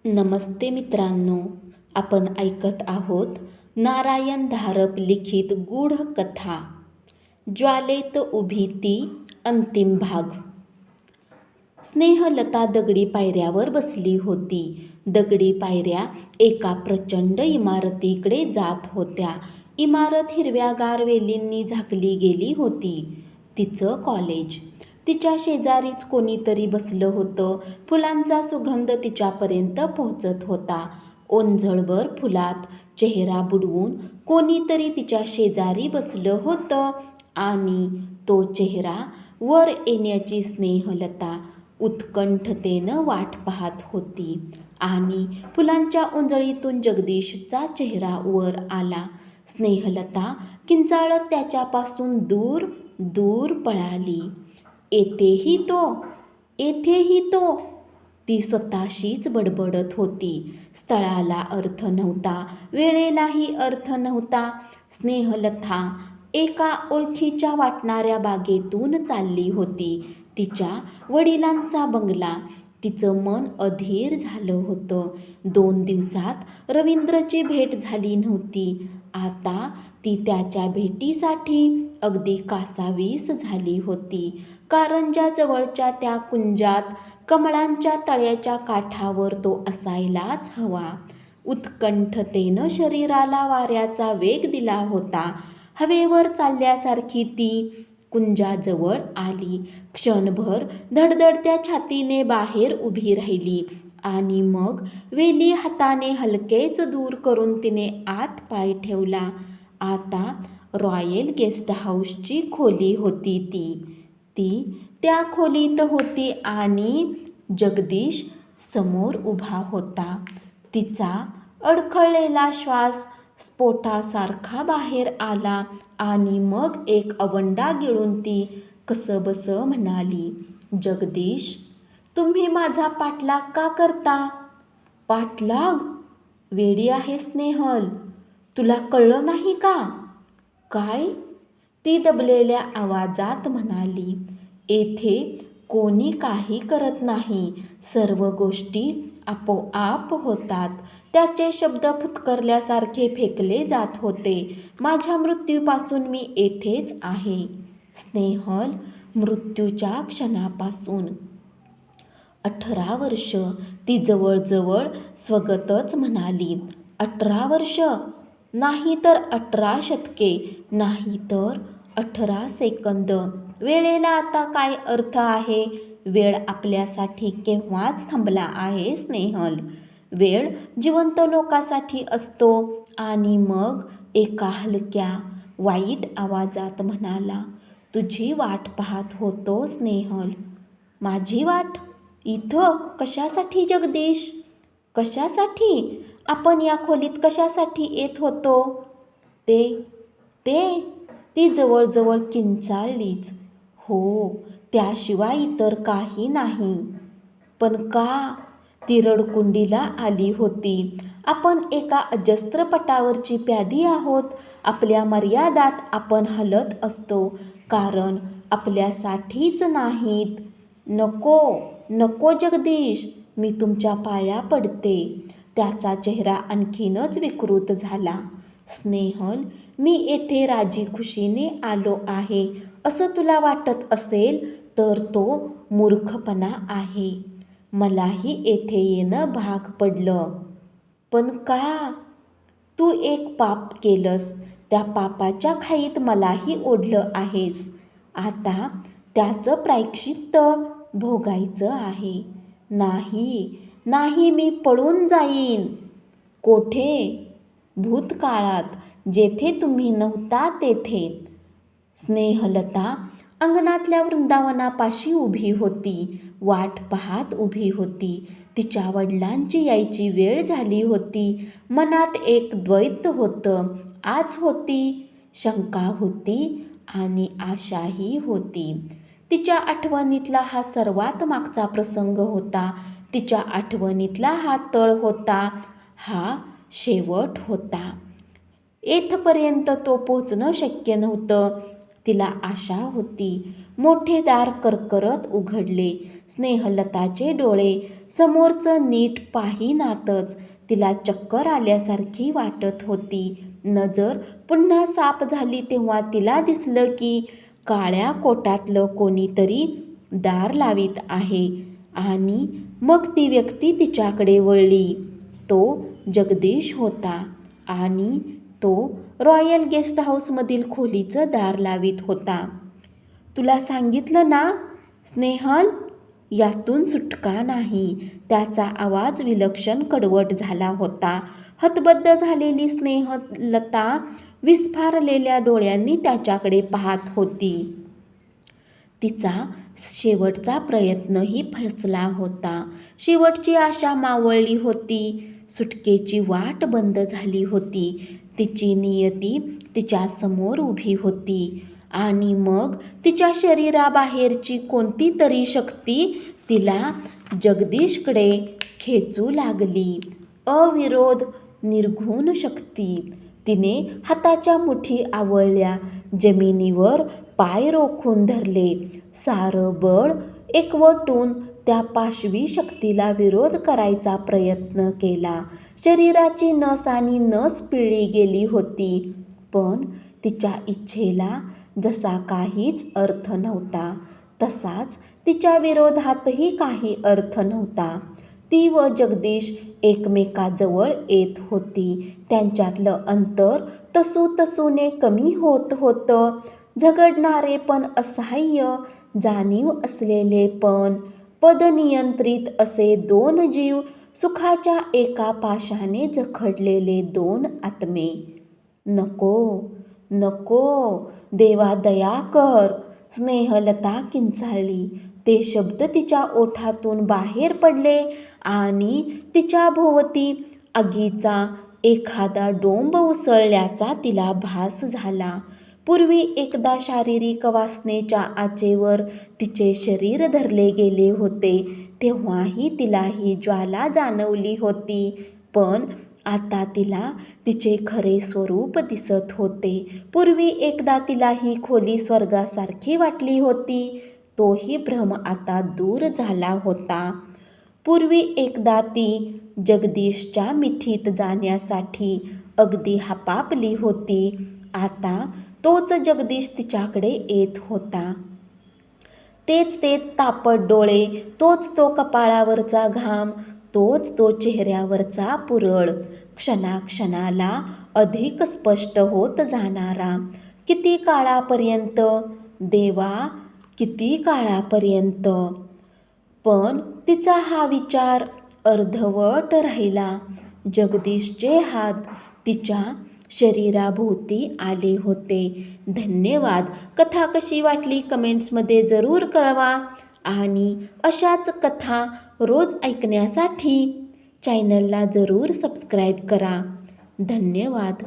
नमस्ते मित्रांनो, आपण ऐकत आहोत नारायण धारप लिखित गूढ कथा ज्वालेत उभी ती अंतिम भाग. स्नेहलता दगडी पायऱ्यावर बसली होती. दगडी पायऱ्या एका प्रचंड इमारतीकडे जात होत्या. इमारत हिरव्यागार वेलींनी झाकली गेली होती. तिचं कॉलेज. तिच्या शेजारीच कोणीतरी बसलं होतं. फुलांचा सुगंध तिच्यापर्यंत पोहोचत होता. ओंजळभर फुलात चेहरा बुडवून कोणीतरी तिच्या शेजारी बसलं होतं आणि तो चेहरा वर येण्याची स्नेहलता उत्कंठतेनं वाट पाहत होती. आणि फुलांच्या ओंजळीतून जगदीशचा चेहरा वर आला. स्नेहलता किंचाळत त्याच्यापासून दूर दूर पळाली. येथेही तो, येथेही तो, ती स्वतःशीच बडबडत होती. स्थळाला अर्थ नव्हता, वेळेलाही अर्थ नव्हता. स्नेहलता एका ओळखीच्या वाटणाऱ्या बागेतून चालली होती. तिच्या वडिलांचा बंगला. तिचं मन अधीर झालं होतं. 2 दिवसात रवींद्रची भेट झाली नव्हती. आता ती त्याच्या भेटीसाठी अगदी कासावीस झाली होती. कारंजा जवळच्या त्या कुंजात कमळांच्या तळ्याच्या काठावर तो असायलाच हवा. उत्कंठतेनं शरीराला वाऱ्याचा वेग दिला होता. हवेवर चालल्यासारखी ती कुंजाजवळ आली. क्षणभर धडधडत्या छातीने बाहेर उभी राहिली आणि मग वेली हाताने हलकेच दूर करून तिने आत पाय ठेवला. आता रॉयल गेस्ट हाऊसची खोली होती ती त्या खोलीत होती आणि जगदीश समोर उभा होता. तिचा अडखळलेला श्वास स्फोटासारखा बाहेर आला आणि मग एक आवंडा गिळून ती कसंबसं म्हणाली, जगदीश, तुम्ही माझा पाठलाग का करता? पाठलाग? वेडी आहे स्नेहल, तुला कळलं नाही का? काय? ती दबलेल्या आवाजात म्हणाली, येथे कोणी काही करत नाही. सर्व गोष्टी आपोआप होतात. त्याचे शब्द फुतकरल्यासारखे फेकले जात होते. माझ्या मृत्यूपासून मी येथेच आहे. स्नेहल, मृत्यूच्या क्षणापासून. 18 वर्ष, ती जवळजवळ स्वगतच म्हणाली. 18 वर्ष? नाही तर 18 शतके, नाही तर 18 सेकंद. वेळेला आता काय अर्थ आहे? वेळ आपल्यासाठी केव्हाच थांबला आहे स्नेहल. वेळ जिवंत लोकांसाठी असतो. आणि मग एका हलक्या वाईट आवाजात म्हणाला, तुझी वाट पाहत होतो स्नेहल. माझी वाट? इथं कशासाठी जगदीश? कशासाठी? आपण या खोलीत कशासाठी येत होतो? ती जवळजवळ किंचाळलीच. हो, त्याशिवाय इतर काही नाही. पण का? ती रडकुंडीला आली होती. आपण एका अजस्त्र पटावरची प्यादी आहोत. आपल्या मर्यादात आपण हलत असतो, कारण आपल्यासाठीच नाहीत. नको नको जगदीश, मी तुमच्या पाया पडते. त्याचा चेहरा आणखीनच विकृत झाला. स्नेहल, मी येथे राजी खुशीने आलो आहे असं तुला वाटत असेल तर तो मूर्खपणा आहे. मलाही येथे येणं भाग पडलं. पण का? तू एक पाप केलंस. त्या पापाच्या खाईत मलाही ओढलं आहेस. आता त्याचं प्रायश्चित्त भोगायचं आहे. नाही नाही, मी पळून जाईन. कोठे? भूतकाळात, जेथे तुम्ही नव्हता तेथे. स्नेहलता अंगणातल्या वृंदावनापाशी उभी होती. वाट पाहत उभी होती. तिच्या वडिलांची यायची वेळ झाली होती. मनात एक द्वैत होतं. आज होती, शंका होती आणि आशाही होती. तिच्या आठवणीतला हा सर्वात मागचा प्रसंग होता. तिच्या आठवणीतला हा तळ होता. हा शेवट होता. येथपर्यंत तो पोचणं शक्य नव्हतं. तिला आशा होती. मोठे दार करकरत उघडले. स्नेहलताचे डोळे समोरचं नीट पाहीनातच तिला चक्कर आल्यासारखी वाटत होती. नजर पुन्हा साफ झाली तेव्हा तिला दिसलं की काळ्या कोटातलं कोणीतरी दार लावीत आहे आणि मग ती व्यक्ती तिच्याकडे वळली. तो जगदीश होता आणि तो रॉयल गेस्ट हाऊसमधील खोलीचं दार लावीत होता. तुला सांगितलं ना स्नेहल, यातून सुटका नाही. त्याचा आवाज विलक्षण कडवट झाला होता. हतबद्ध झालेली स्नेहलता विस्फारलेल्या डोळ्यांनी त्याच्याकडे पाहत होती. तिचा शेवटचा प्रयत्नही फसला होता. शेवटची आशा मावळली होती. सुटकेची वाट बंद झाली होती. तिची नियती तिच्यासमोर उभी होती आणि मग तिच्या शरीराबाहेरची कोणती तरी शक्ती तिला जगदीशकडे खेचू लागली. अविरोध निर्घुण शक्ती. तिने हाताच्या मुठी आवळल्या, जमिनीवर पाय रोखून धरले. सारं बळ एकवटून त्या पाशवी शक्तीला विरोध करायचा प्रयत्न केला. शरीराची नस आणि नस पिळली गेली होती, पण तिच्या इच्छेला जसा काहीच अर्थ नव्हता, तसाच तिच्या विरोधातही काही अर्थ नव्हता. ती व जगदीश एकमेकाजवळ येत होती. त्यांच्यातलं अंतर तसूतसूने कमी होत होतं. झगडणारे पण असहाय्य जाणीव असलेले पण पदनियंत्रित असे दोन जीव, सुखाच्या एका पाशाने जखडलेले दोन आत्मे. नको नको, देवा दया कर. स्नेहलता किंचाळली. ते शब्द तिच्या ओठातून बाहेर पडले आणि तिच्या भोवती आगीचा एखादा डोंब उसळल्याचा तिला भास झाला. पूर्वी एकदा शारीरिक वासनेच्या आचेवर तिचे शरीर धरले गेले होते, तेव्हाही तिला ही ज्वाला जाणवली होती, पण आता तिला तिचे खरे स्वरूप दिसत होते. पूर्वी एकदा तिला ही खोली स्वर्गासारखी वाटली होती, तोही भ्रम आता दूर झाला होता. पूर्वी एकदा ती जगदीशच्या मिठीत जाण्यासाठी अगदी हपापली होती. आता तोच जगदीश तिच्याकडे येत होता. तेच ते तापट डोळे, तोच तो कपाळावरचा घाम, तोच तो चेहऱ्यावरचा पुरळ, क्षणाक्षणाला अधिक स्पष्ट होत जाणारा. किती काळापर्यंत देवा, किती काळापर्यंत? पण तिचा हा विचार अर्धवट राहिला. जगदीशचे हात तिच्या शरीराभोवती आले होते. धन्यवाद. कथा कशी वाटली कमेंट्समध्ये जरूर कळवा आणि अशाच कथा रोज ऐकण्यासाठी चॅनलला जरूर सबस्क्राईब करा. धन्यवाद.